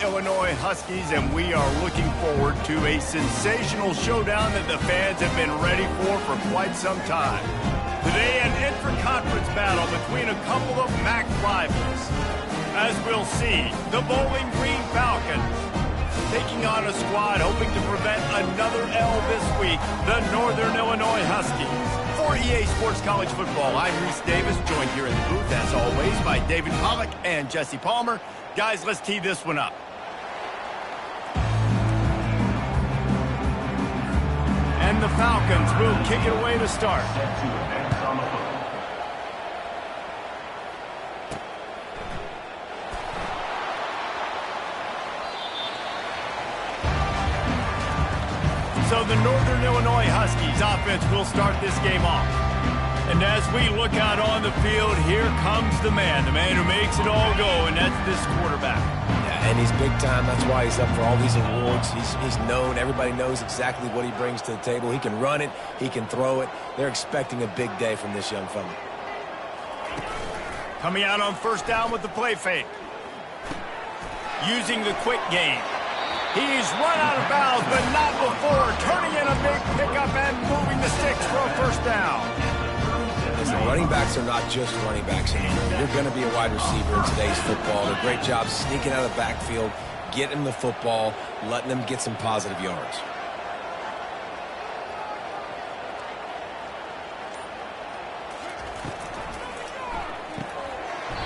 Illinois Huskies, and we are looking forward to a sensational showdown that the fans have been ready for quite some time. Today, an intra-conference battle between a couple of MAC rivals. As we'll see, the Bowling Green Falcons taking on a squad hoping to prevent another L this week, the Northern Illinois Huskies. For EA Sports College Football, I'm Reese Davis, joined here in the booth, as always, by David Pollack and Jesse Palmer. Guys, let's tee this one up. And the Falcons will kick it away to start. So the Northern Illinois Huskies offense will start this game off. And as we look out on the field, here comes the man who makes it all go, and that's this quarterback. Yeah, and he's big time. That's why he's up for all these awards. He's known. Everybody knows exactly what he brings to the table. He can run it. He can throw it. They're expecting a big day from this young fella. Coming out on first down with the play fake. Using the quick game. He's run out of bounds, but not before turning in a big pickup and moving the sticks for a first down. Listen, running backs are not just running backs anymore. You're going to be a wide receiver in today's football. A great job sneaking out of the backfield, getting the football, letting them get some positive yards.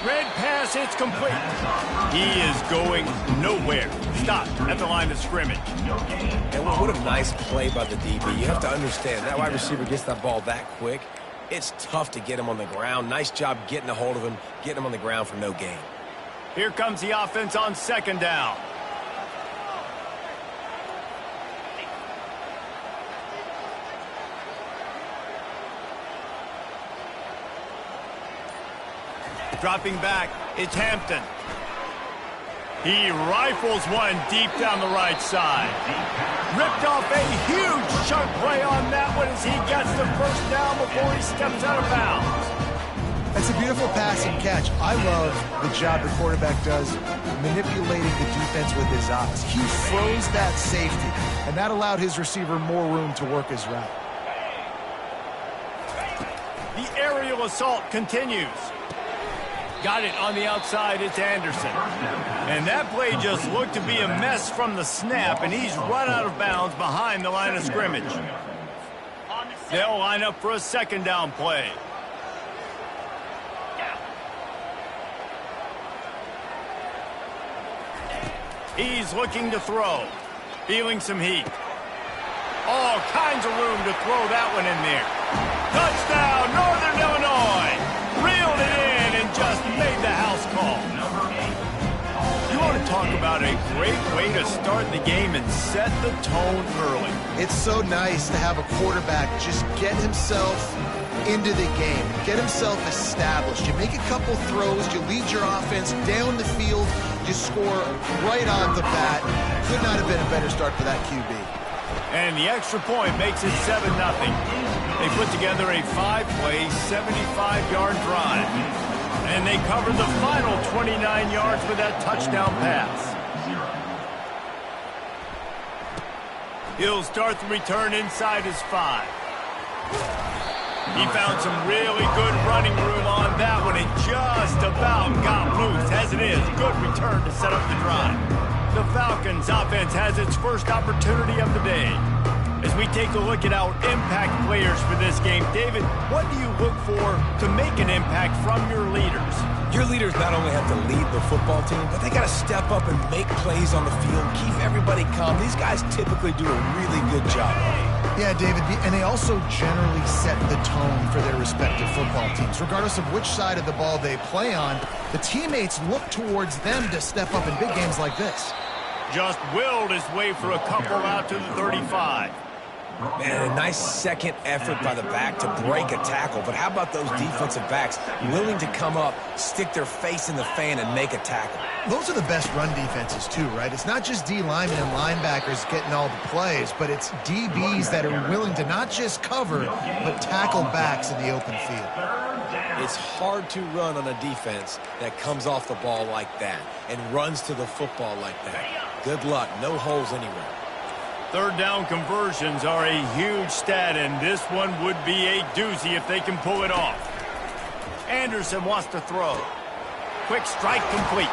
Red pass, it's complete. He is going nowhere. Stop at the line of scrimmage. And what a nice play by the DB. You have to understand, that wide receiver gets that ball that quick. It's tough to get him on the ground. Nice job getting a hold of him, getting him on the ground for no gain. Here comes the offense on second down. Dropping back, it's Hampton. He rifles one deep down the right side. Ripped off a huge chunk play on that one as he gets the first down before he steps out of bounds. That's a beautiful pass and catch. I love the job the quarterback does manipulating the defense with his eyes. He froze that safety, and that allowed his receiver more room to work his route. The aerial assault continues. Got it on the outside, it's Anderson. And that play just looked to be a mess from the snap, and he's run out of bounds behind the line of scrimmage. They'll line up for a second down play. He's looking to throw. Feeling some heat. All kinds of room to throw that one in there. Touchdown, Northern Illinois! Reeled it in and just made the house call. You want to talk about a great way to start the game and set the tone early. It's so nice to have a quarterback just get himself into the game, get himself established. You make a couple throws, you lead your offense down the field, you score right off the bat. Could not have been a better start for that QB. And the extra point makes it 7-0. They put together a 5-play, 75-yard drive. And they covered the final 29 yards with that touchdown pass. He'll start the return inside his 5. He found some really good running room on that one and just about got loose. As it is, good return to set up the drive. The Falcons offense has its first opportunity of the day. As we take a look at our impact players for this game, David, what do you look for to make an impact from your leaders? Your leaders not only have to lead the football team, but they got to step up and make plays on the field, keep everybody calm. These guys typically do a really good job. Yeah, David, and they also generally set the tone for their respective football teams. Regardless of which side of the ball they play on, the teammates look towards them to step up in big games like this. Just willed his way for a couple out to the 35. Man, a nice second effort by the back to break a tackle. But how about those defensive backs willing to come up, stick their face in the fan, and make a tackle? Those are the best run defenses, too, right? It's not just D linemen and linebackers getting all the plays, but it's DBs that are willing to not just cover, but tackle backs in the open field. It's hard to run on a defense that comes off the ball like that and runs to the football like that. Good luck. No holes anywhere. Third down conversions are a huge stat, and this one would be a doozy if they can pull it off. Anderson wants to throw. Quick strike complete.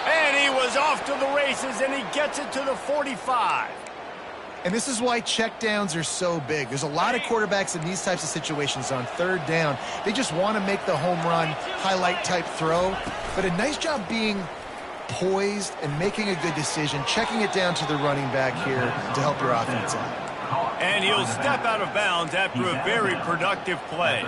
And he was off to the races, and he gets it to the 45. And this is why checkdowns are so big. There's a lot of quarterbacks in these types of situations on third down. They just want to make the home run, highlight-type throw. But a nice job being poised and making a good decision, checking it down to the running back here to help your offense out. And he'll step out of bounds after a very productive play.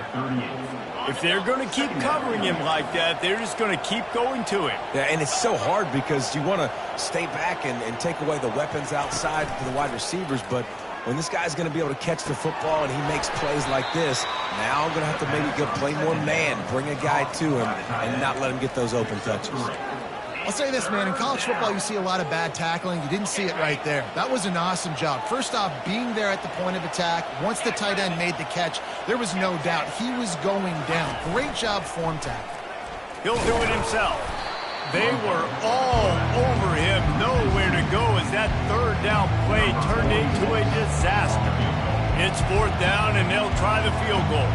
If they're going to keep covering him like that, they're just going to keep going to him. Yeah, and it's so hard because you want to stay back and take away the weapons outside for the wide receivers, but when this guy's going to be able to catch the football and he makes plays like this, now I'm going to have to maybe go play more man, bring a guy to him, and not let him get those open touches. I'll say this, man. In college football, you see a lot of bad tackling. You didn't see it right there. That was an awesome job. First off, being there at the point of attack. Once the tight end made the catch, there was no doubt he was going down. Great job form tackle. He'll do it himself. They were all over him. Nowhere to go as that third down play turned into a disaster. It's fourth down, and they'll try the field goal.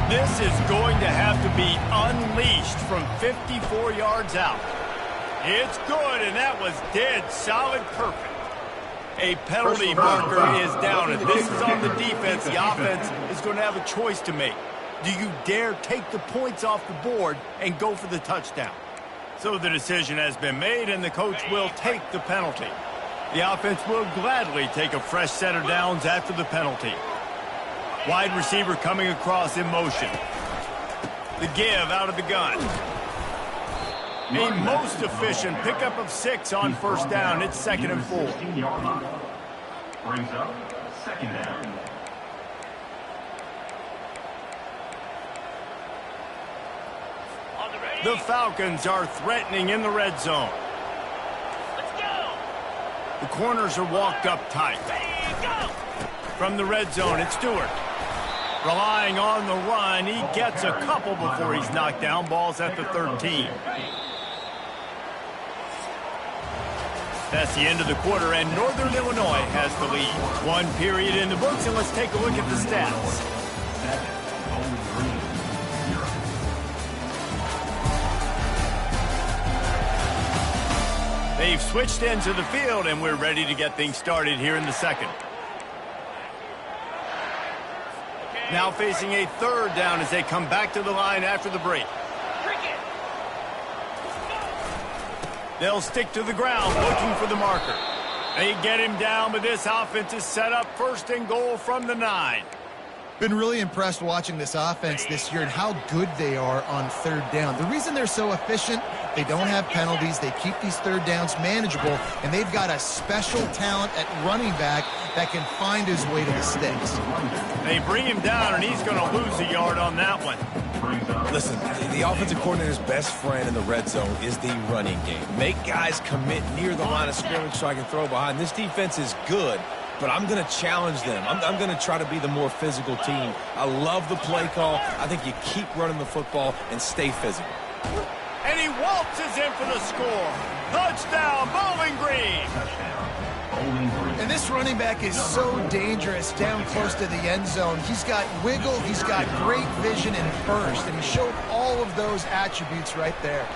This is going to have to be unleashed from 54 yards out. It's good, and that was dead solid perfect. A penalty marker is down, and this is on the defense. The offense is going to have a choice to make. Do you dare take the points off the board and go for the touchdown? So the decision has been made, and the coach will take the penalty. The offense will gladly take a fresh set of downs after the penalty. Wide receiver coming across in motion. The give out of the gun. A most efficient pickup of 6 on first down. It's 2nd and 4. Brings up 2nd down. The Falcons are threatening in the red zone. Let's go. The corners are walked up tight. Ready, go. From the red zone, it's Stewart. Relying on the run, he gets a couple before he's knocked down. Ball's at the 13. That's the end of the quarter, and Northern Illinois has the lead. One period in the books, and let's take a look at the stats. They've switched into the field, and we're ready to get things started here in the second. Now facing a third down as they come back to the line after the break. They'll stick to the ground looking for the marker. They get him down, but this offense is set up 1st and goal from the 9. Been really impressed watching this offense this year and how good they are on third down. The reason they're so efficient, they don't have penalties. They keep these third downs manageable, and they've got a special talent at running back that can find his way to the sticks. They bring him down, and he's going to lose a yard on that one. Listen, the offensive coordinator's best friend in the red zone is the running game. Make guys commit near the line of scrimmage so I can throw behind. This defense is good, but I'm going to challenge them. I'm going to try to be the more physical team. I love the play call. I think you keep running the football and stay physical. And he waltzes in for the score. Touchdown, Bowling Green. And this running back is so dangerous down close to the end zone. He's got wiggle, he's got great vision and burst, and he showed all of those attributes right there.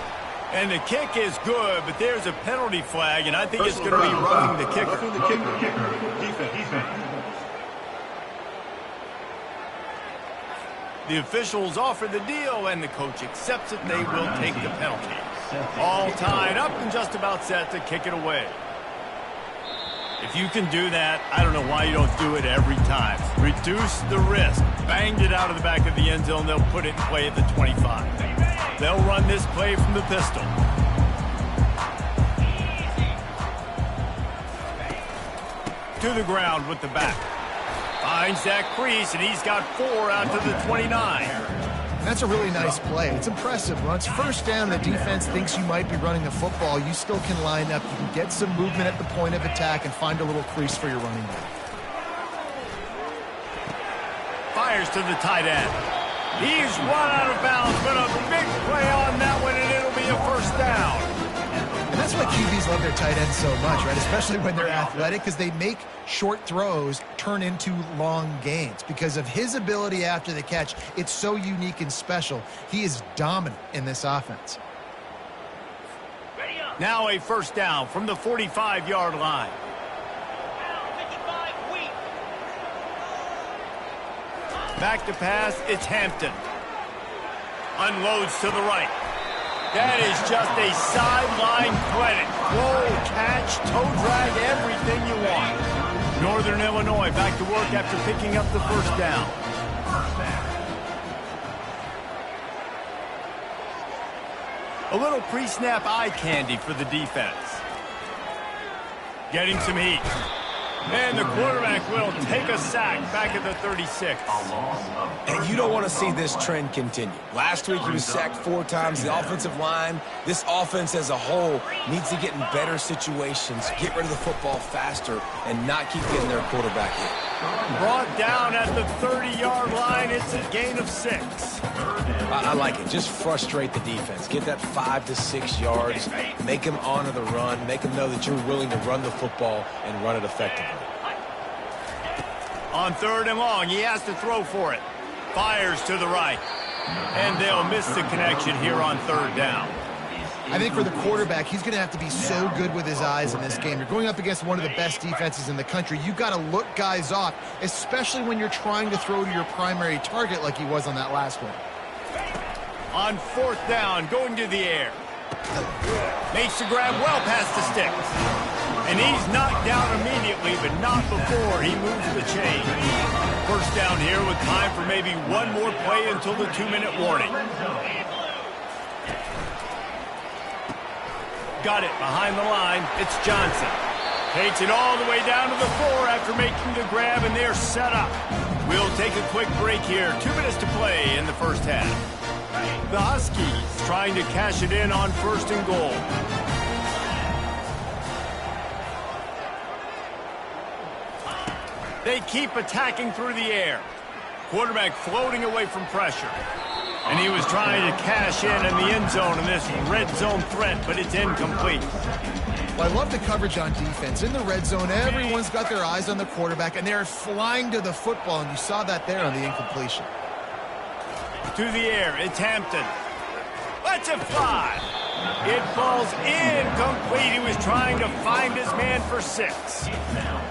And the kick is good, but there's a penalty flag, and I think it's going to be roughing the kicker. The officials offer the deal, and the coach accepts it. They will take the penalty. All tied up and just about set to kick it away. If you can do that, I don't know why you don't do it every time. Reduce the risk. Banged it out of the back of the end zone. They'll put it in play at the 25. They'll run this play from the pistol. To the ground with the back. Finds that crease, and he's got 4 out to the 29. That's a really nice play. It's impressive. When it's first down, the defense thinks you might be running the football. You still can line up. You can get some movement at the point of attack and find a little crease for your running back. Fires to the tight end. He's run out of bounds, but a big play on that one, and it'll be a first down. And that's why QBs love their tight ends so much, right? Especially when they're athletic, because they make short throws turn into long gains. Because of his ability after the catch, it's so unique and special. He is dominant in this offense. Now a first down from the 45-yard line. Back to pass, it's Hampton. Unloads to the right. That is just a sideline credit. Roll, catch, toe drag, everything you want. Northern Illinois back to work after picking up the first down. A little pre-snap eye candy for the defense. Getting some heat. And the quarterback will take a sack back at the 36. And you don't want to see this trend continue. Last week he was sacked 4 times. The offensive line, this offense as a whole, needs to get in better situations, get rid of the football faster, and not keep getting their quarterback hit. Brought down at the 30-yard line. It's a gain of 6. I like it. Just frustrate the defense. Get that 5 to 6 yards. Make them honor the run. Make them know that you're willing to run the football and run it effectively. On 3rd and long, he has to throw for it. Fires to the right. And they'll miss the connection here on 3rd down. I think for the quarterback, he's going to have to be so good with his eyes in this game. You're going up against one of the best defenses in the country. You've got to look guys off, especially when you're trying to throw to your primary target like he was on that last one. On 4th down, going to the air. Makes the grab well past the sticks. And he's knocked down immediately, but not before he moves the chain. First down here with time for maybe one more play until the 2-minute warning. Got it behind the line. It's Johnson. Takes it all the way down to the 4 after making the grab, and they're set up. We'll take a quick break here. 2 minutes to play in the first half. The Huskies trying to cash it in on 1st and goal. They keep attacking through the air. Quarterback floating away from pressure. And he was trying to cash in the end zone in this red zone threat, but it's incomplete. Well, I love the coverage on defense. In the red zone, everyone's got their eyes on the quarterback, and they're flying to the football, and you saw that there on the incompletion. To the air, it's Hampton. Lets it fly. It falls incomplete. He was trying to find his man for 6.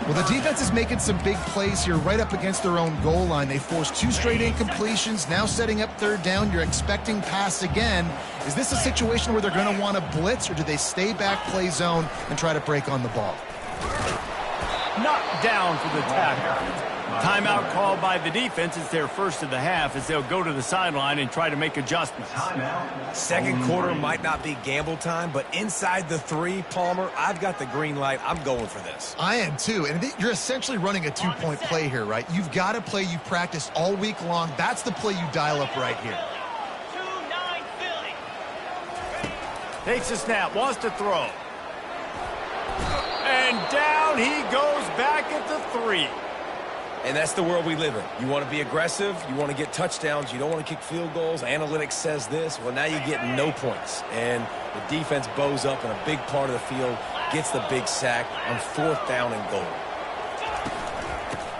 Well, the defense is making some big plays here right up against their own goal line. They forced 2 straight incompletions, now setting up 3rd down. You're expecting pass again. Is this a situation where they're going to want to blitz, or do they stay back, play zone, and try to break on the ball? Knocked down for the tackle. Timeout called by the defense. It's their first of the half as they'll go to the sideline and try to make adjustments. Second quarter might not be gamble time, but inside the 3, Palmer, I've got the green light. I'm going for this. I am too, and you're essentially running a 2-point play here, right? You've got a play you practice all week long. That's the play you dial up right here. 2-9 Philly. Takes a snap, wants to throw. And down he goes back at the 3. And that's the world we live in. You want to be aggressive. You want to get touchdowns. You don't want to kick field goals. Analytics says this. Well, now you get no points. And the defense bows up in a big part of the field, gets the big sack on 4th down and goal.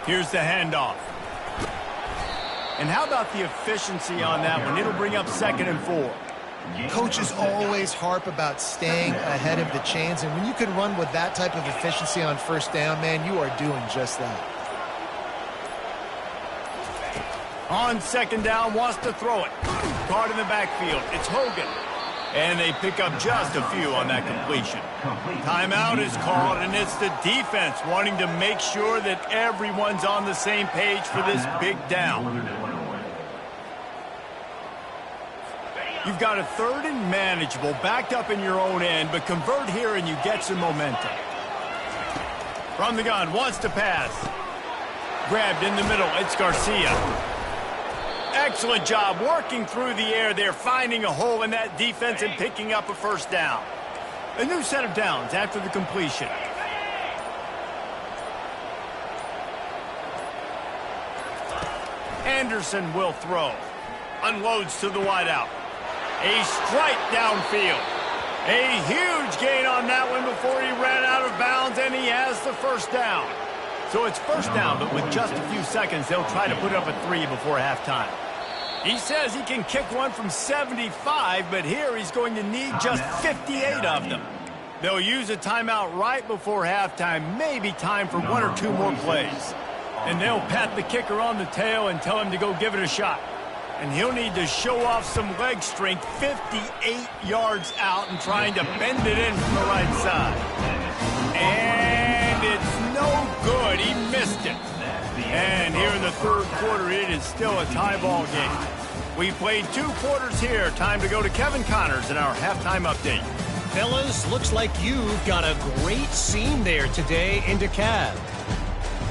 Here's the handoff. And how about the efficiency on that one? It'll bring up 2nd and 4. Coaches always harp about staying ahead of the chains, and when you can run with that type of efficiency on 1st down, man, you are doing just that. On 2nd down, wants to throw it. Caught in the backfield. It's Hogan. And they pick up just a few on that completion. Timeout is called, and it's the defense wanting to make sure that everyone's on the same page for this big down. You've got a 3rd and manageable, backed up in your own end, but convert here and you get some momentum. From the gun, wants to pass. grabbed in the middle. It's Garcia. Excellent job working through the air there, finding a hole in that defense and picking up a first down. A new set of downs after the completion. Anderson will throw. Unloads to the wideout. A strike downfield. A huge gain on that one before he ran out of bounds, and he has the first down. So it's first down, but with just a few seconds, they'll try to put up a 3 before halftime. He says he can kick one from 75, but here he's going to need just 58 of them. They'll use a timeout right before halftime, maybe time for 1 or 2 more plays. And they'll pat the kicker on the tail and tell him to go give it a shot. And he'll need to show off some leg strength 58 yards out and trying to bend it in from the right side. And it's no good. He missed it. And here in the third quarter, it is still a tie ball game. We played 2 quarters here. Time to go to Kevin Connors in our halftime update. Fellas, looks like you've got a great scene there today in DeKalb.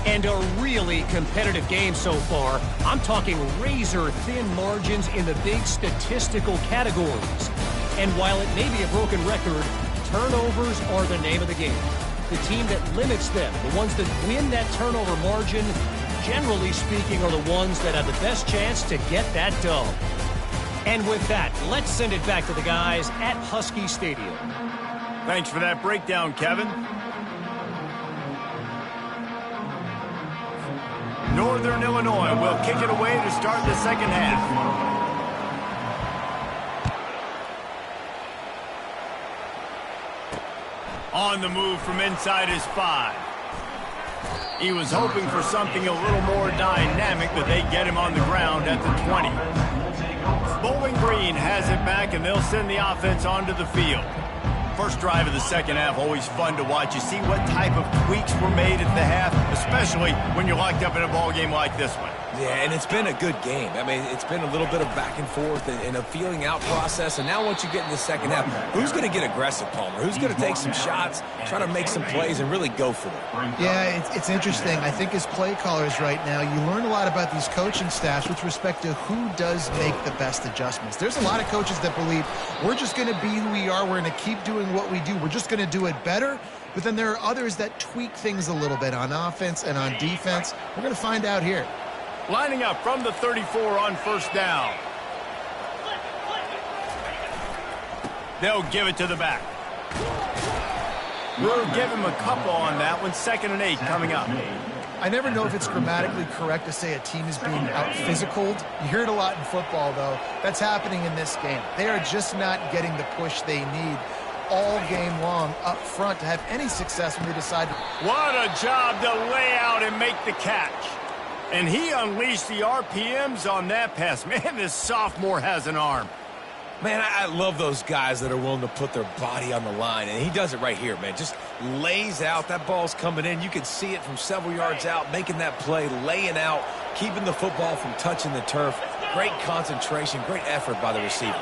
And a really competitive game so far. I'm talking razor-thin margins in the big statistical categories. And while it may be a broken record, turnovers are the name of the game. The team that limits them, the ones that win that turnover margin, generally speaking, are the ones that have the best chance to get that dub. And with that, let's send it back to the guys at Husky Stadium. Thanks for that breakdown, Kevin. Northern Illinois will kick it away to start the second half. On the move from inside his 5. He was hoping for something a little more dynamic, but they get him on the ground at the 20. Bowling Green has it back, and they'll send the offense onto the field. First drive of the second half, always fun to watch. You see what type of tweaks were made at the half, especially when you're locked up in a ball game like this one. Yeah, and it's been a good game. I mean, it's been a little bit of back and forth and a feeling out process. And now once you get in the second half, who's going to get aggressive, Palmer? Who's going to take some shots, try to make some plays, and really go for it? Yeah, it's interesting. I think as play callers right now, you learn a lot about these coaching staffs with respect to who does make the best adjustments. There's a lot of coaches that believe we're just going to be who we are. We're going to keep doing what we do. We're just going to do it better. But then there are others that tweak things a little bit on offense and on defense. We're going to find out here. Lining up from the 34 on first down. They'll give it to the back. We'll give him a couple on that one. 2nd and 8 coming up. I never know if it's grammatically correct to say a team is being out-physicaled. You hear it a lot in football, though. That's happening in this game. They are just not getting the push they need all game long up front to have any success when they decide to... What a job to lay out and make the catch. And he unleashed the RPMs on that pass. Man, this sophomore has an arm. Man, I love those guys that are willing to put their body on the line. And he does it right here, man. Just lays out. That ball's coming in. You can see it from several yards out, making that play, laying out, keeping the football from touching the turf. Great concentration, great effort by the receiver.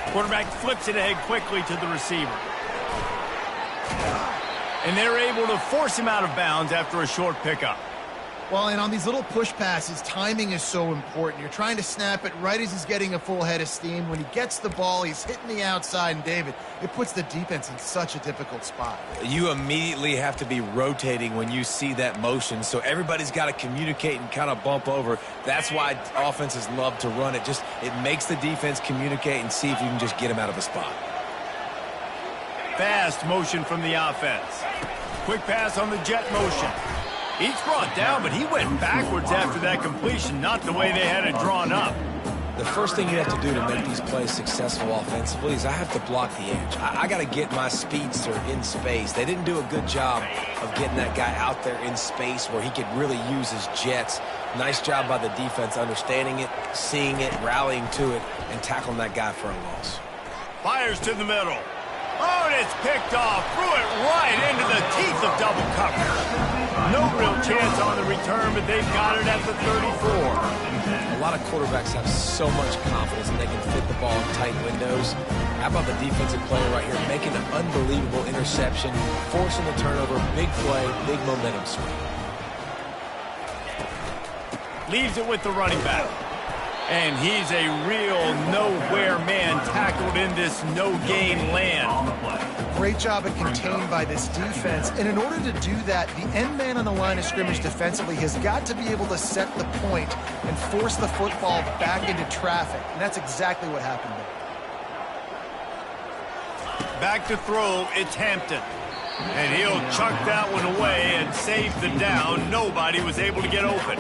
Quarterback flips it ahead quickly to the receiver. And they're able to force him out of bounds after a short pickup. Well, and on these little push passes, timing is so important. You're trying to snap it right as he's getting a full head of steam. When he gets the ball, he's hitting the outside, and David, it puts the defense in such a difficult spot. You immediately have to be rotating when you see that motion, so everybody's got to communicate and kind of bump over. That's why offenses love to run it. Just it makes the defense communicate and see if you can just get him out of a spot. Fast motion from the offense. Quick pass on the jet motion. He's brought down, but he went backwards after that completion, not the way they had it drawn up. The first thing you have to do to make these plays successful offensively is I have to block the edge. I got to get my speedster in space. They didn't do a good job of getting that guy out there in space where he could really use his jets. Nice job by the defense understanding it, seeing it, rallying to it, and tackling that guy for a loss. Fires to the middle. Oh, and it's picked off. Threw it right into the teeth of double coverage. No real chance on the return, but they've got it at the 34. A lot of quarterbacks have so much confidence that they can fit the ball in tight windows. How about the defensive player right here making an unbelievable interception, forcing the turnover, big play, big momentum swing. leaves it with the running back. And he's a real nowhere man tackled in this no-gain land. Great job at contained by this defense. And in order to do that, the end man on the line of scrimmage defensively has got to be able to set the point and force the football back into traffic. And that's exactly what happened there. Back to throw, it's Hampton. And he'll chuck that one away and save the down. Nobody was able to get open.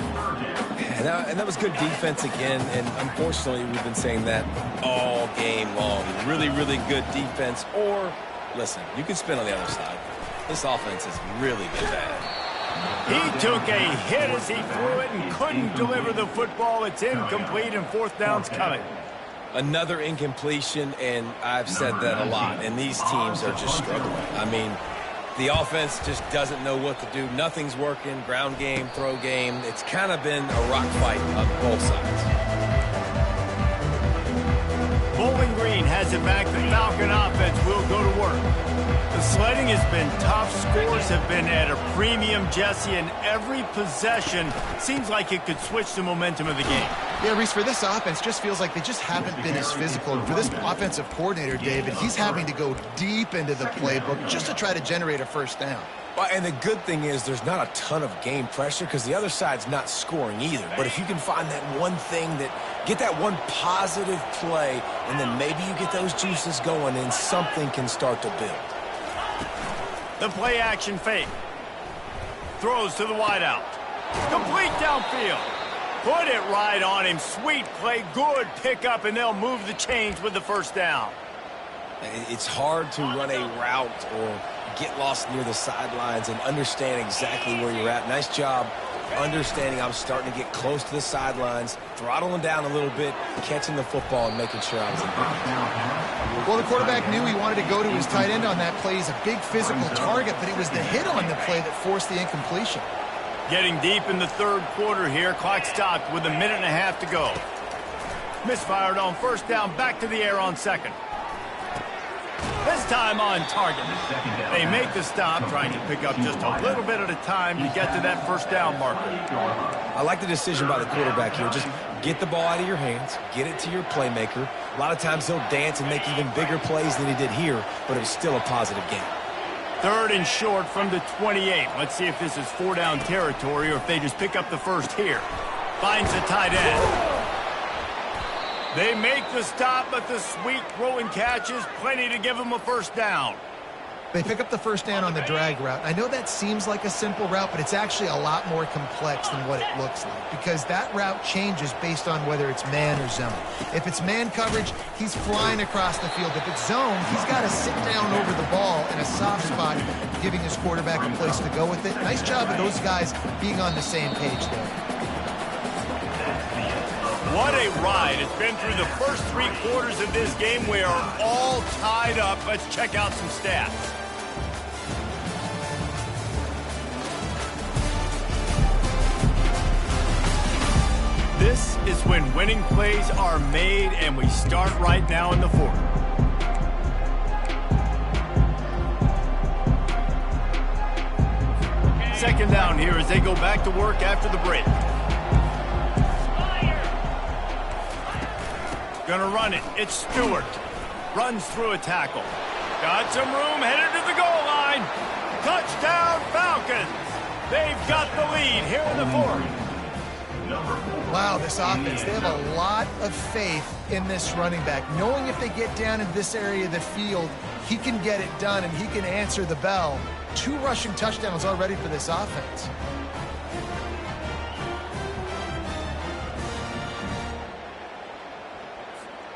And that was good defense again, and unfortunately we've been saying that all game long. Really, really good defense. Or, listen, you can spin on the other side. This offense has really been bad. He took a hit as he threw it and couldn't deliver the football. It's incomplete and fourth down's coming. Another incompletion, and I've said that a lot, and these teams are just struggling. I mean, the offense just doesn't know what to do. Nothing's working. Ground game, throw game. It's kind of been a rock fight on both sides. Bowling Green has it back. The Falcon offense will go to work. The sledding has been tough. Scores have been at a premium, Jesse, and every possession seems like it could switch the momentum of the game. Yeah, Reese, for this offense, just feels like they just haven't been as physical. And for this offensive coordinator, David, he's having to go deep into the playbook just to try to generate a first down. Well, and the good thing is there's not a ton of game pressure because the other side's not scoring either. But if you can find that one thing get that one positive play, and then maybe you get those juices going and something can start to build. The play action fake. Throws to the wideout. Complete downfield. Put it right on him. Sweet play. Good pickup, and they'll move the chains with the first down. It's hard to run a route or get lost near the sidelines and understand exactly where you're at. Nice job understanding I'm starting to get close to the sidelines, throttling down a little bit, catching the football and making sure I was in bounds. Well, the quarterback knew he wanted to go to his tight end on that play. He's a big physical target, but it was the hit on the play that forced the incompletion. Getting deep in the third quarter here. Clock stopped with a minute and a half to go. Misfired on first down. Back to the air on second. This time on target. They make the stop, trying to pick up just a little bit at a time to get to that first down marker. I like the decision by the quarterback here. Just get the ball out of your hands, get it to your playmaker. A lot of times he'll dance and make even bigger plays than he did here, but it was still a positive game. Third and short from the 28. Let's see if this is four-down territory or if they just pick up the first here. Finds the tight end. They make the stop, but the sweet throwing catch is plenty to give them a first down. They pick up the first down on the drag route. I know that seems like a simple route, but it's actually a lot more complex than what it looks like because that route changes based on whether it's man or zone. If it's man coverage, he's flying across the field. If it's zone, he's got to sit down over the ball in a soft spot, giving his quarterback a place to go with it. Nice job of those guys being on the same page there. What a ride. It's been through the first three quarters of this game. We are all tied up. Let's check out some stats. This is when winning plays are made, and we start right now in the fourth. Second down here as they go back to work after the break. Gonna run it. It's Stewart. Runs through a tackle. Got some room, headed to the goal line. Touchdown Falcons. They've got the lead here in the fourth. Wow, this offense, they have a lot of faith in this running back. Knowing if they get down in this area of the field, he can get it done and he can answer the bell. 2 rushing touchdowns already for this offense.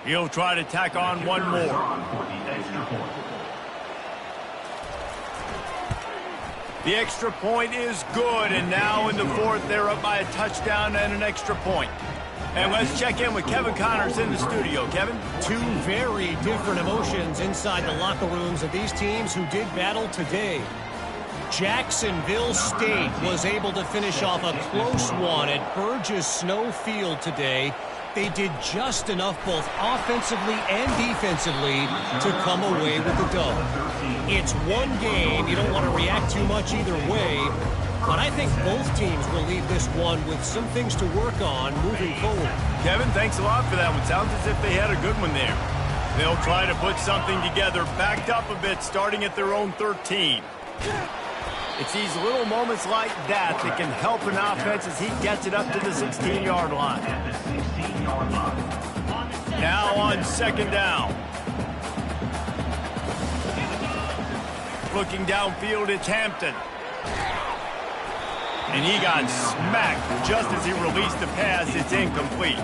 He'll try to tack on one more. The extra point is good, and now in the fourth, they're up by a touchdown and an extra point. And let's check in with Kevin Connors in the studio. Kevin? 2 very different emotions inside the locker rooms of these teams who did battle today. Jacksonville State was able to finish off a close one at Burgess Snow Field today. They did just enough both offensively and defensively to come away with the dub. It's one game. You don't want to react too much either way. but I think both teams will leave this one with some things to work on moving forward. Kevin, thanks a lot for that one. Sounds as if they had a good one there. They'll try to put something together, backed up a bit, starting at their own 13. It's these little moments like that that can help an offense as he gets it up to the 16-yard line. Now on second down. Looking downfield, it's Hampton. And he got smacked just as he released the pass. It's incomplete.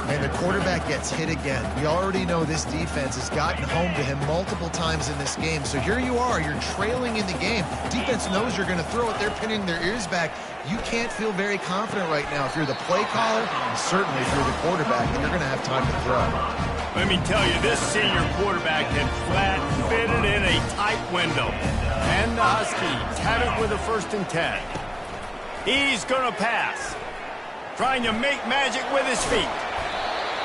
And the quarterback gets hit again. We already know this defense has gotten home to him multiple times in this game. So here you are, you're trailing in the game. Defense knows you're going to throw it. They're pinning their ears back. You can't feel very confident right now. If you're the play caller, and certainly if you're the quarterback, then you're going to have time to throw. Let me tell you, this senior quarterback can flat fit it in a tight window. And the Huskies have it with a 1st and 10. He's going to pass. Trying to make magic with his feet.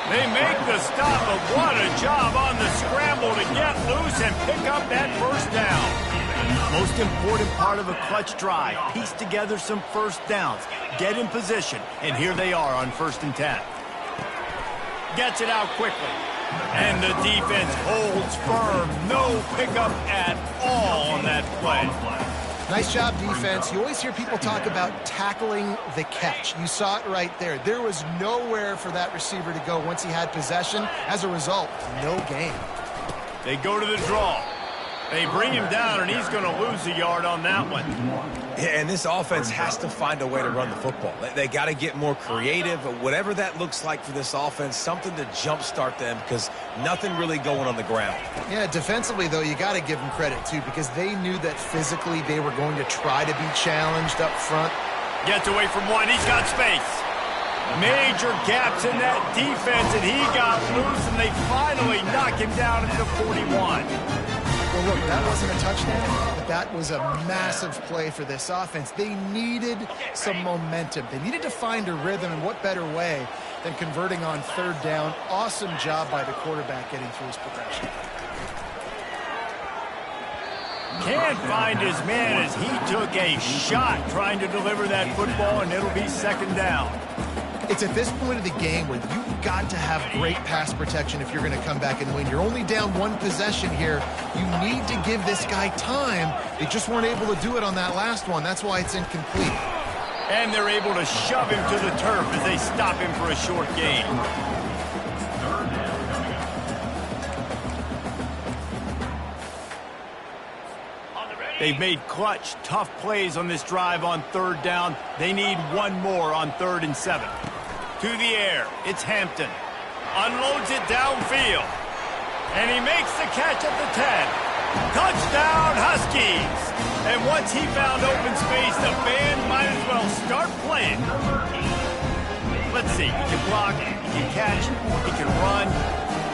They make the stop, but what a job on the scramble to get loose and pick up that 1st down. Most important part of a clutch drive, piece together some 1st downs, get in position, and here they are on 1st and 10. Gets it out quickly, and the defense holds firm. No pickup at all on that play. Nice job, defense. You always hear people talk about tackling the catch. You saw it right there. There was nowhere for that receiver to go once he had possession. As a result, no gain. They go to the draw. They bring him down, and he's going to lose a yard on that one. Yeah, and this offense has to find a way to run the football. They got to get more creative, whatever that looks like for this offense, something to jumpstart them because nothing really going on the ground. Yeah, defensively, though, you got to give them credit, too, because they knew that physically they were going to try to be challenged up front. Gets away from one. He's got space. Major gaps in that defense, and he got loose, and they finally knock him down at the 41. Well, look, that wasn't a touchdown, but that was a massive play for this offense. They needed some momentum. They needed to find a rhythm, and what better way than converting on 3rd down. Awesome job by the quarterback getting through his progression. Can't find his man as he took a shot trying to deliver that football, and it'll be 2nd down. It's at this point of the game where you've got to have great pass protection if you're going to come back and win. You're only down 1 possession here. You need to give this guy time. They just weren't able to do it on that last one. That's why it's incomplete. And they're able to shove him to the turf as they stop him for a short gain. They've made clutch, tough plays on this drive on 3rd down. They need one more on 3rd and 7. To the air, it's Hampton. Unloads it downfield. And he makes the catch at the 10. Touchdown, Huskies! And once he found open space, the band might as well start playing. Let's see, he can block, he can catch, he can run.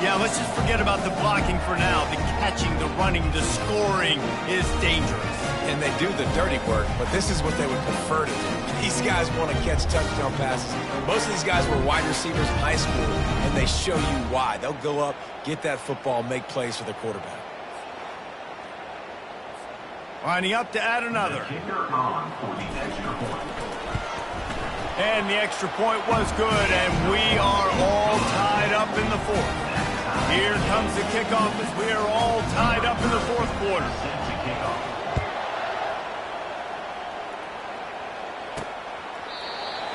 Yeah, let's just forget about the blocking for now. The catching, the running, the scoring is dangerous. And they do the dirty work, but this is what they would prefer to do. These guys want to catch touchdown passes. Most of these guys were wide receivers in high school, and they show you why. They'll go up, get that football, make plays for the quarterback. Lining up to add another. And the extra point was good, and we are all tied up in the 4th. Here comes the kickoff as we are all tied up in the 4th quarter.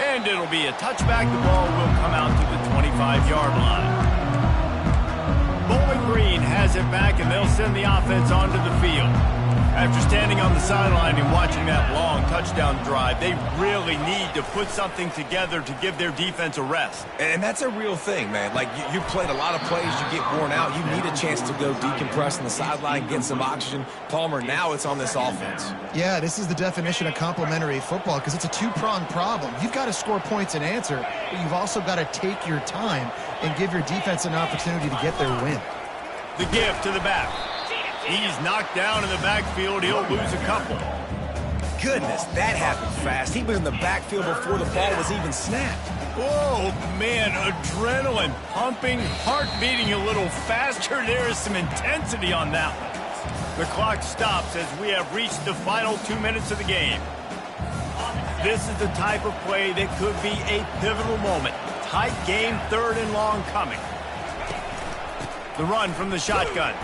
And it'll be a touchback. The ball will come out to the 25-yard line. Bowling Green has it back, and they'll send the offense onto the field. After standing on the sideline and watching that long touchdown drive, they really need to put something together to give their defense a rest. And that's a real thing, man. Like, you played a lot of plays, you get worn out. You need a chance to go decompress on the sideline, get some oxygen. Palmer, now it's on this offense. Yeah, this is the definition of complementary football because it's a two-pronged problem. You've got to score points and answer, but you've also got to take your time and give your defense an opportunity to get their win. The give to the back. He's knocked down in the backfield. He'll lose a couple. Goodness, that happened fast. He was in the backfield before the ball was even snapped. Oh, man, adrenaline pumping, heart beating a little faster. There is some intensity on that one. The clock stops as we have reached the final 2 minutes of the game. this is the type of play that could be a pivotal moment. Tight game, 3rd and long coming. The run from the shotgun.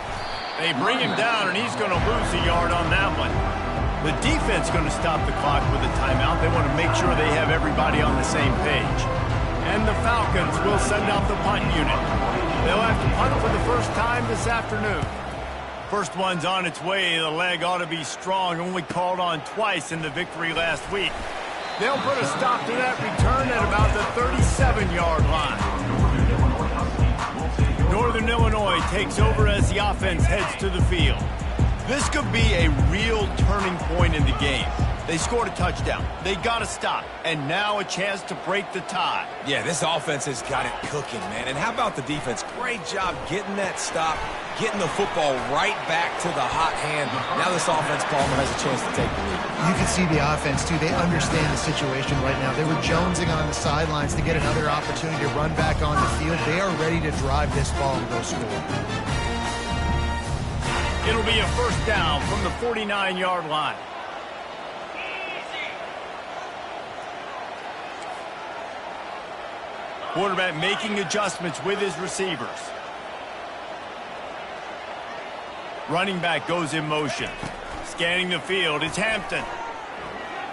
They bring him down, and he's going to lose a yard on that one. The defense going to stop the clock with a timeout. They want to make sure they have everybody on the same page. And the Falcons will send out the punt unit. They'll have to punt for the first time this afternoon. First one's on its way. The leg ought to be strong. Only called on twice in the victory last week. They'll put a stop to that return at about the 37-yard line. Northern Illinois takes over as the offense heads to the field. This could be a real turning point in the game. They scored a touchdown. They got to stop. And now a chance to break the tie. Yeah, this offense has got it cooking, man. And how about the defense? Great job getting that stop, getting the football right back to the hot hand. Now this offense, Palmer, has a chance to take the lead. You can see the offense, too. They understand the situation right now. They were jonesing on the sidelines to get another opportunity to run back on the field. They are ready to drive this ball and go score. It'll be a first down from the 49-yard line. Quarterback making adjustments with his receivers. Running back goes in motion. Scanning the field, it's Hampton.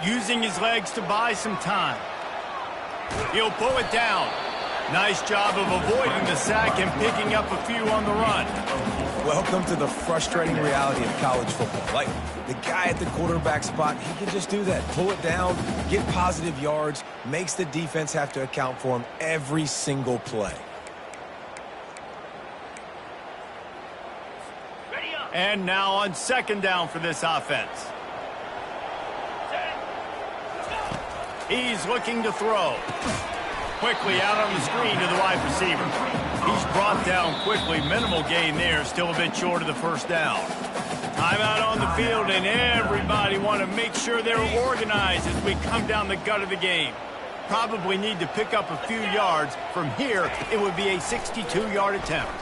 Using his legs to buy some time. He'll pull it down. Nice job of avoiding the sack and picking up a few on the run. Welcome to the frustrating reality of college football. Like, the guy at the quarterback spot, he can just do that. Pull it down, get positive yards, makes the defense have to account for him every single play. And now on 2nd down for this offense. He's looking to throw. Quickly out on the screen to the wide receiver. He's brought down quickly. Minimal gain there. Still a bit short of the first down. Timeout on the field, and everybody want to make sure they're organized as we come down the gut of the game. Probably need to pick up a few yards. From here, it would be a 62-yard attempt.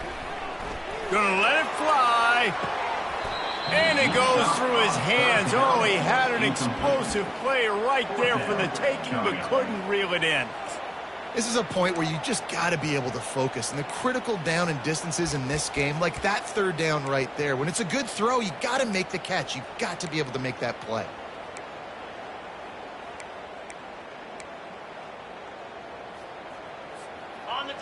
Gonna let it fly. And it goes through his hands. Oh, he had an explosive play right there for the taking, but couldn't reel it in. This is a point where you just got to be able to focus. And the critical down and distances in this game, like that 3rd down right there, when it's a good throw, you got to make the catch. You've got to be able to make that play.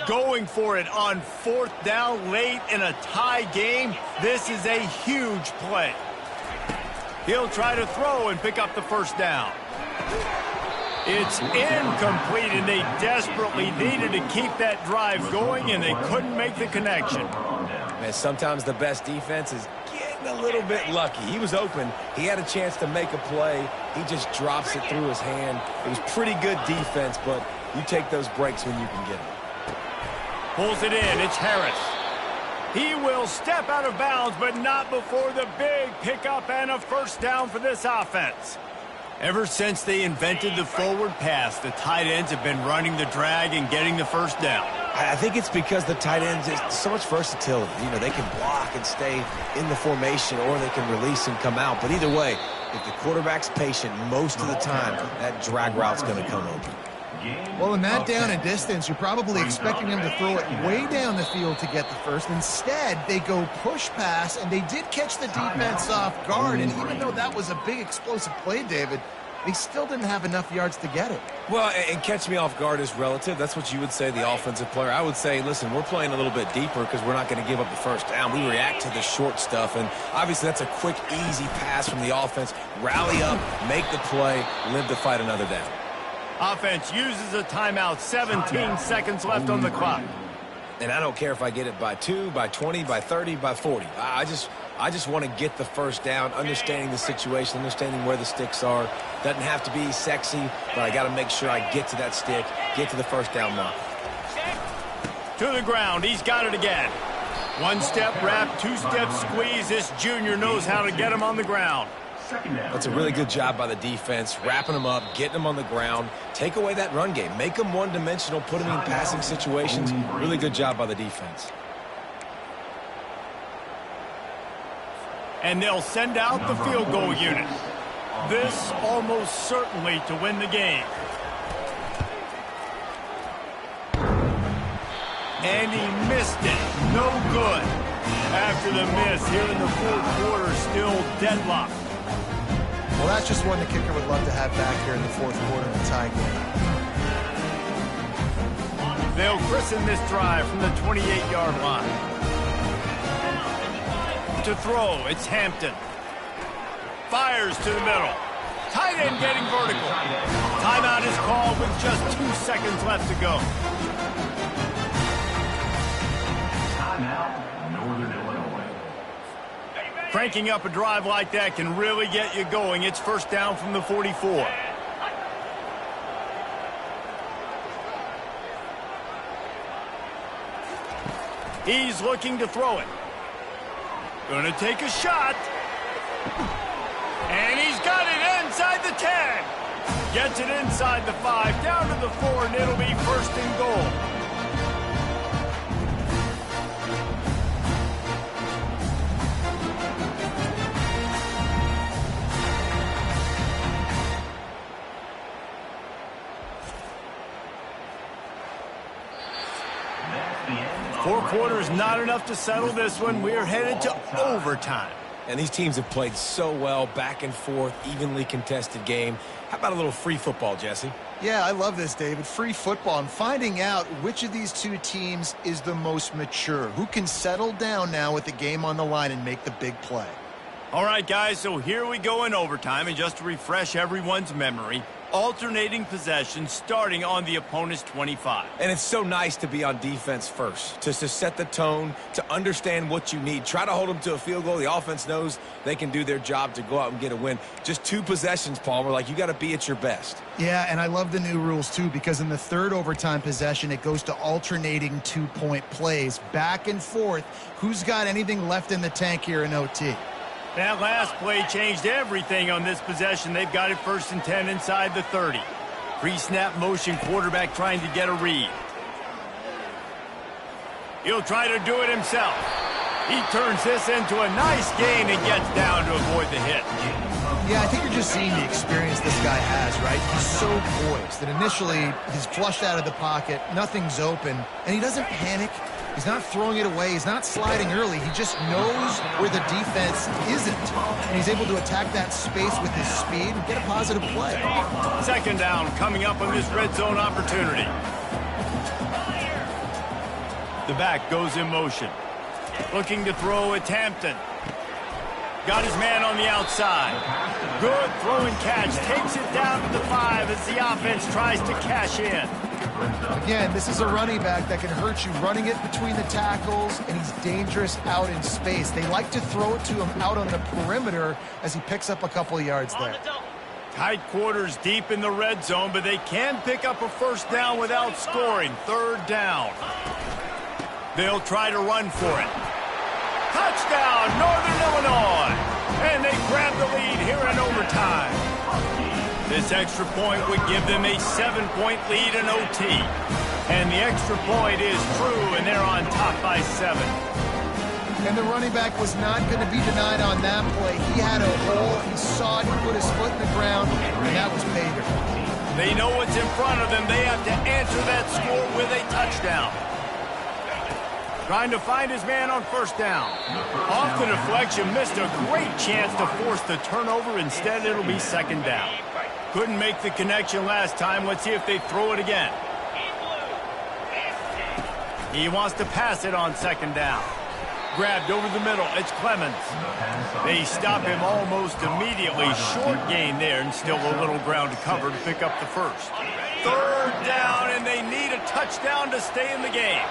Going for it on 4th down late in a tie game. This is a huge play. He'll try to throw and pick up the first down. It's incomplete, and they desperately needed to keep that drive going, and they couldn't make the connection. Man, sometimes the best defense is getting a little bit lucky. He was open. He had a chance to make a play. He just drops it through his hand. It was pretty good defense, but you take those breaks when you can get them. Pulls it in. It's Harris. He will step out of bounds, but not before the big pickup and a first down for this offense. Ever since they invented the forward pass, the tight ends have been running the drag and getting the first down. I think it's because the tight ends is so much versatility. You know, they can block and stay in the formation, or they can release and come out. But either way, if the quarterback's patient, most of the time, that drag route's going to come open. Well, in that down and distance, you're probably expecting them to throw it way down the field to get the first. Instead, they go push pass, and they did catch the defense off guard. And even though that was a big explosive play, David, they still didn't have enough yards to get it. Well, and catch me off guard is relative. That's what you would say, the offensive player. I would say, listen, we're playing a little bit deeper because we're not going to give up the first down. We react to the short stuff, and obviously that's a quick, easy pass from the offense. Rally up, make the play, live to fight another down. Offense uses a timeout. 17 seconds left on the clock. And I don't care if I get it by 2, by 20, by 30, by 40. I just want to get the first down, understanding the situation, understanding where the sticks are. Doesn't have to be sexy, but I got to make sure I get to that stick, get to the first down mark. To the ground. He's got it again. 1-step wrap, 2-step squeeze. This junior knows how to get him on the ground. That's a really good job by the defense, wrapping them up, getting them on the ground. Take away that run game. Make them one-dimensional, put them in passing situations. Really good job by the defense. And they'll send out the field goal unit. This almost certainly to win the game. And he missed it. No good. After the miss, here in the fourth quarter, still deadlocked. Well, that's just one the kicker would love to have back here in the fourth quarter in a tie game. They'll christen this drive from the 28-yard line. To throw, it's Hampton. Fires to the middle. Tight end getting vertical. Timeout is called with just 2 seconds left to go. Timeout, Northern Illinois. Cranking up a drive like that can really get you going. It's first down from the 44. He's looking to throw it. Gonna take a shot. And he's got it inside the 10. Gets it inside the 5, down to the 4, and it'll be first and goal. Four quarters not enough to settle this one. We're headed to overtime. And these teams have played so well, back and forth, evenly contested game. How about a little free football, Jesse? Yeah, I love this, David. Free football. And finding out which of these two teams is the most mature. Who can settle down now with the game on the line and make the big play. All right, guys, so here we go in overtime. And just to refresh everyone's memory, alternating possessions starting on the opponent's 25. And it's so nice to be on defense first, to set the tone, to understand what you need. Try to hold them to a field goal. The offense knows they can do their job to go out and get a win. Just 2 possessions, Palmer. Like, you got to be at your best. Yeah, and I love the new rules, too, because in the third overtime possession, it goes to alternating 2-point plays. Back and forth. Who's got anything left in the tank here in OT? That last play changed everything on this possession. They've got it first and 10 inside the 30. Pre-snap motion, quarterback trying to get a read. He'll try to do it himself. He turns this into a nice gain and gets down to avoid the hit. Yeah, I think you're just seeing the experience this guy has, right? He's so poised that initially he's flushed out of the pocket, nothing's open, and he doesn't panic. He's not throwing it away. He's not sliding early. He just knows where the defense isn't. And he's able to attack that space with his speed and get a positive play. Second down coming up on this red zone opportunity. The back goes in motion. Looking to throw, it's Hampton. Got his man on the outside. Good throw and catch. Takes it down to the 5 as the offense tries to cash in. Again, this is a running back that can hurt you running it between the tackles, and he's dangerous out in space. They like to throw it to him out on the perimeter as he picks up a couple of yards there. Tight quarters deep in the red zone, but they can pick up a first down without scoring. Third down. They'll try to run for it. Touchdown, Northern Illinois! And they grab the lead here in overtime. This extra point would give them a 7-point lead in OT. And the extra point is true, and they're on top by 7. And the running back was not going to be denied on that play. He had a hole. He saw it. He put his foot in the ground, and that was pay dirt. They know what's in front of them. They have to answer that score with a touchdown. Trying to find his man on first down. Off the deflection, missed a great chance to force the turnover. Instead, it'll be second down. Couldn't make the connection last time. Let's see if they throw it again. He wants to pass it on second down. Grabbed over the middle. It's Clemens. They stop him almost immediately. Short gain there, and still a little ground to cover to pick up the first. Third down, and they need a touchdown to stay in the game.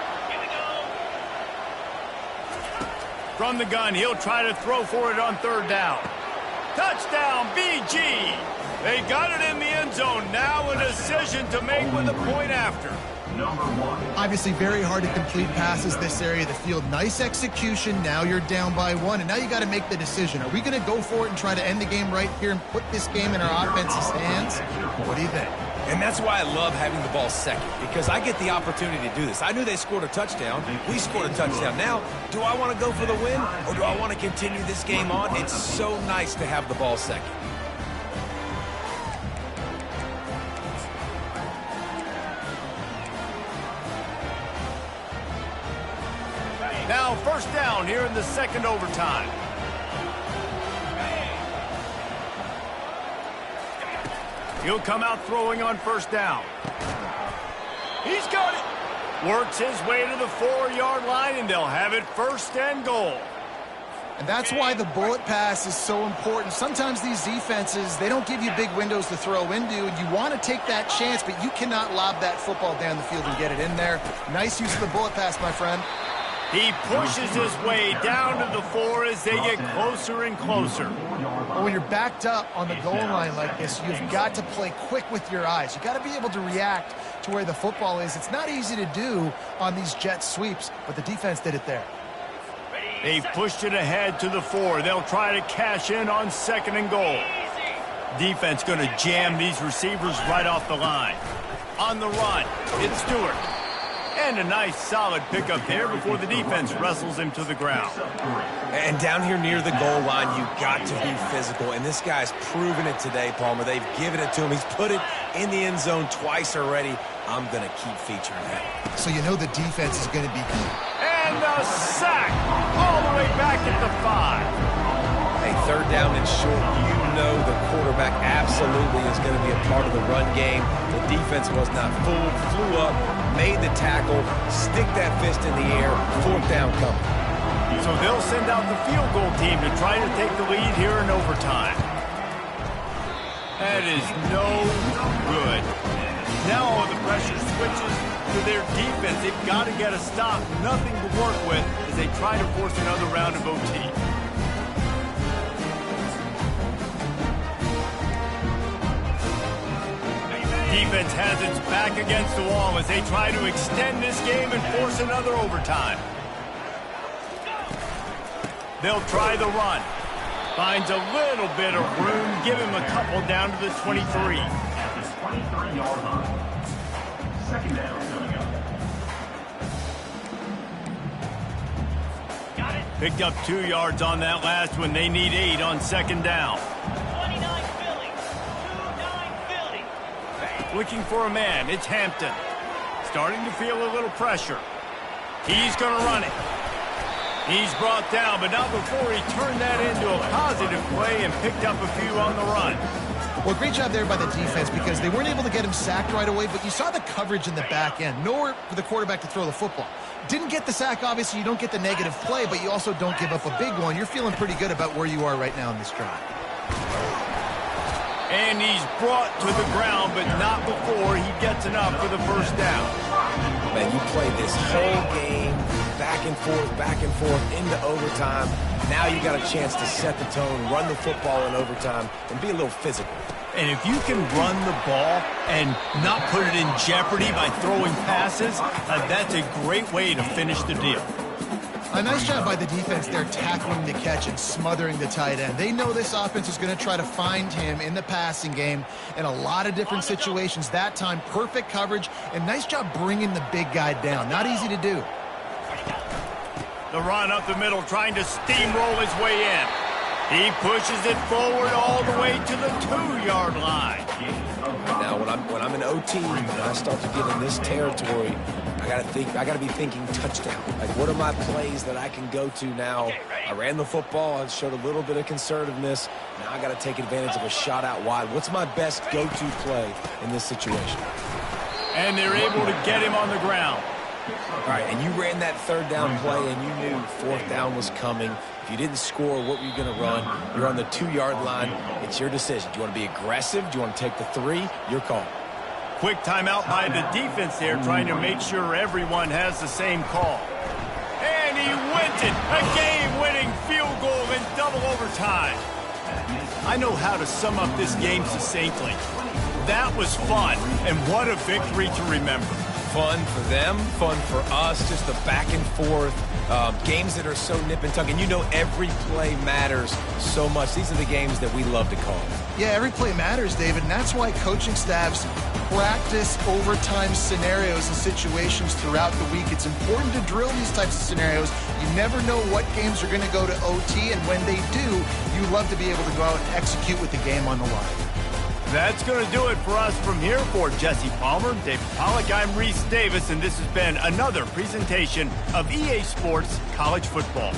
From the gun, he'll try to throw for it on third down. Touchdown, BG! They got it in the end zone. Now a decision to make with a point after. Obviously very hard to complete passes this area of the field. Nice execution. Now you're down by 1, and now you got to make the decision. Are we going to go for it and try to end the game right here and put this game in our offense's hands? What do you think? And that's why I love having the ball second, because I get the opportunity to do this. I knew they scored a touchdown. We scored a touchdown. Now, do I want to go for the win, or do I want to continue this game on? It's so nice to have the ball second. Now first down here in the second overtime. He'll come out throwing on first down. He's got it. Works his way to the 4-yard line, and they'll have it first and goal. And that's why the bullet pass is so important. Sometimes these defenses, they don't give you big windows to throw into, and you want to take that chance, but you cannot lob that football down the field and get it in there. Nice use of the bullet pass, my friend. He pushes his way down to the 4 as they get closer and closer. But when you're backed up on the goal line like this, you've got to play quick with your eyes. You've got to be able to react to where the football is. It's not easy to do on these jet sweeps, but the defense did it there. They've pushed it ahead to the 4. They'll try to cash in on second and goal. Defense going to jam these receivers right off the line. On the run, it's Stewart. And a nice solid pickup there before the defense wrestles him to the ground. And down here near the goal line, you've got to be physical. And this guy's proven it today, Palmer. They've given it to him. He's put it in the end zone twice already. I'm going to keep featuring that. So you know the defense is going to be key. And a sack all the way back at the 5. Hey, third down and short, you know the quarterback absolutely is going to be a part of the run game. The defense was not fooled, flew up, made the tackle, stick that fist in the air, fourth down coming. So they'll send out the field goal team to try to take the lead here in overtime. That is no good. Now all the pressure switches to their defense. They've got to get a stop, nothing to work with as they try to force another round of OT. Defense has its back against the wall as they try to extend this game and force another overtime. They'll try the run. Finds a little bit of room. Give him a couple down to the 23. At the 23-yard line. Second down coming up. Got it. Picked up 2 yards on that last one. They need 8 on second down. 29 Philly. 29 Philly. Looking for a man. It's Hampton. Starting to feel a little pressure. He's going to run it. He's brought down, but not before he turned that into a positive play and picked up a few on the run. Well, great job there by the defense because they weren't able to get him sacked right away, but you saw the coverage in the back end. Nowhere for the quarterback to throw the football. Didn't get the sack, obviously. You don't get the negative play, but you also don't give up a big one. You're feeling pretty good about where you are right now in this drive. And he's brought to the ground, but not before he gets enough for the first down. Man, you play this whole game back and forth into overtime. Now you got a chance to set the tone, run the football in overtime, and be a little physical. And if you can run the ball and not put it in jeopardy by throwing passes, that's a great way to finish the deal. A nice job by the defense there tackling the catch and smothering the tight end. They know this offense is going to try to find him in the passing game in a lot of different situations. That time, perfect coverage, and nice job bringing the big guy down. Not easy to do. The run up the middle, trying to steamroll his way in. He pushes it forward all the way to the 2-yard line. Now, when I'm in OT, when I start to get in this territory, I gotta be thinking touchdown. Like, what are my plays that I can go to now? I ran the football, I showed a little bit of conservativeness. Now I gotta take advantage of a shot out wide. What's my best go-to play in this situation? And they're able to get him on the ground. All right, and you ran that third down play, and you knew fourth down was coming. If you didn't score, what were you going to run? You're on the 2-yard line. It's your decision. Do you want to be aggressive? Do you want to take the 3? Your call. Quick timeout by the defense there, trying to make sure everyone has the same call. And he wins it. A game-winning field goal in double overtime. I know how to sum up this game succinctly. That was fun, and what a victory to remember. Fun for them, fun for us, just the back and forth, games that are so nip and tuck, and you know every play matters so much. These are the games that we love to call. Yeah, every play matters, David, and that's why coaching staffs practice overtime scenarios and situations throughout the week. It's important to drill these types of scenarios. You never know what games are going to go to OT, and when they do, you love to be able to go out and execute with the game on the line. That's going to do it for us from here. For Jesse Palmer, David Pollack, I'm Reese Davis, and this has been another presentation of EA Sports College Football.